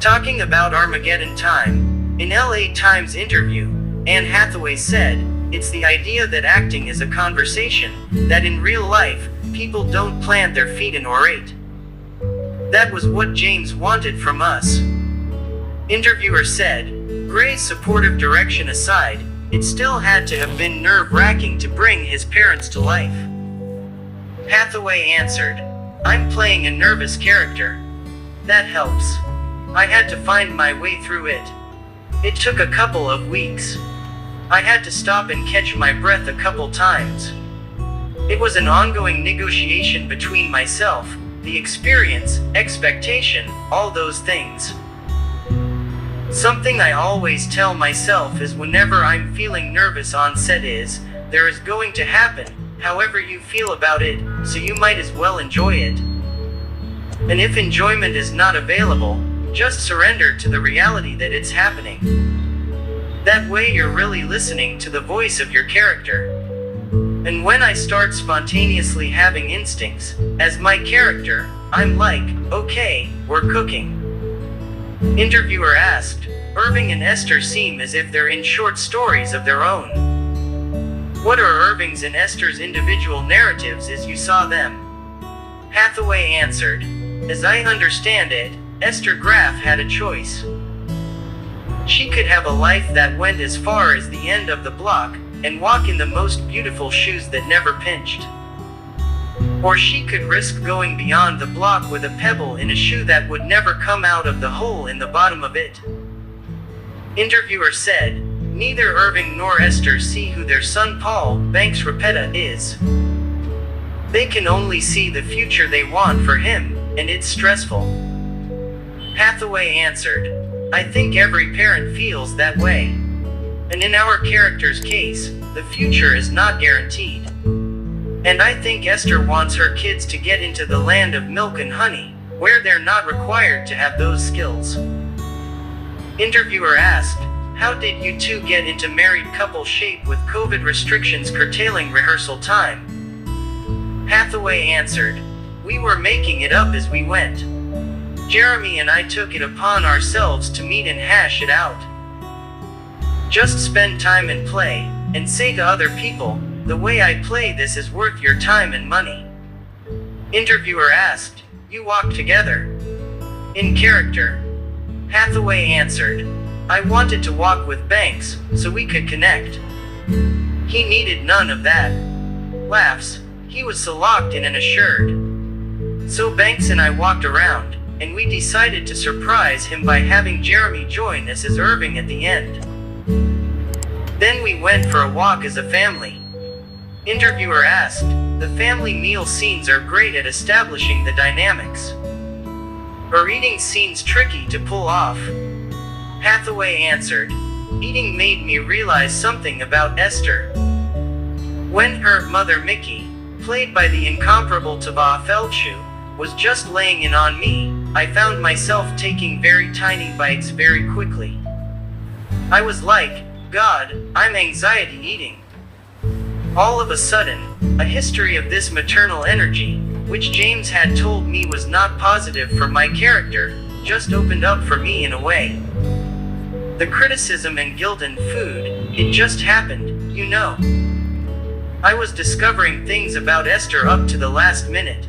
Talking about Armageddon time, in LA Times interview, Anne Hathaway said, "It's the idea that acting is a conversation, that in real life, people don't plant their feet and orate. That was what James wanted from us." Interviewer said, Gray's supportive direction aside, it still had to have been nerve-wracking to bring his parents to life. Hathaway answered, "I'm playing a nervous character. That helps. I had to find my way through it. It took a couple of weeks. I had to stop and catch my breath a couple times. It was an ongoing negotiation between myself, the experience, expectation, all those things. Something I always tell myself is whenever I'm feeling nervous on set is, there is going to happen, however you feel about it, so you might as well enjoy it. And if enjoyment is not available, just surrender to the reality that it's happening. That way you're really listening to the voice of your character. And when I start spontaneously having instincts, as my character, I'm like, okay, we're cooking." Interviewer asked, "Irving and Esther seem as if they're in short stories of their own. What are Irving's and Esther's individual narratives as you saw them?" Hathaway answered, "As I understand it, Esther Graff had a choice. She could have a life that went as far as the end of the block, and walk in the most beautiful shoes that never pinched. Or she could risk going beyond the block with a pebble in a shoe that would never come out of the hole in the bottom of it." Interviewer said, "Neither Irving nor Esther see who their son Paul Banks Repeta is. They can only see the future they want for him, and it's stressful." Hathaway answered, "I think every parent feels that way. And in our character's case, the future is not guaranteed. And I think Esther wants her kids to get into the land of milk and honey, where they're not required to have those skills." Interviewer asked, "How did you two get into married couple shape with COVID restrictions curtailing rehearsal time?" Hathaway answered, "We were making it up as we went. Jeremy and I took it upon ourselves to meet and hash it out. Just spend time and play, and say to other people, the way I play this is worth your time and money." Interviewer asked, "You walk together?" In character, Hathaway answered, "I wanted to walk with Banks, so we could connect. He needed none of that. Laughs. He was so locked in and assured. So Banks and I walked around, and we decided to surprise him by having Jeremy join us as Irving at the end. Then we went for a walk as a family." Interviewer asked, "The family meal scenes are great at establishing the dynamics. Are eating scenes tricky to pull off?" Hathaway answered, "Eating made me realize something about Esther. When her mother Mickey, played by the incomparable Tava Feldshuh, was just laying in on me, I found myself taking very tiny bites very quickly. I was like, God, I'm anxiety eating. All of a sudden, a history of this maternal energy, which James had told me was not positive for my character, just opened up for me in a way. The criticism and guilt and food, it just happened, you know. I was discovering things about Esther up to the last minute.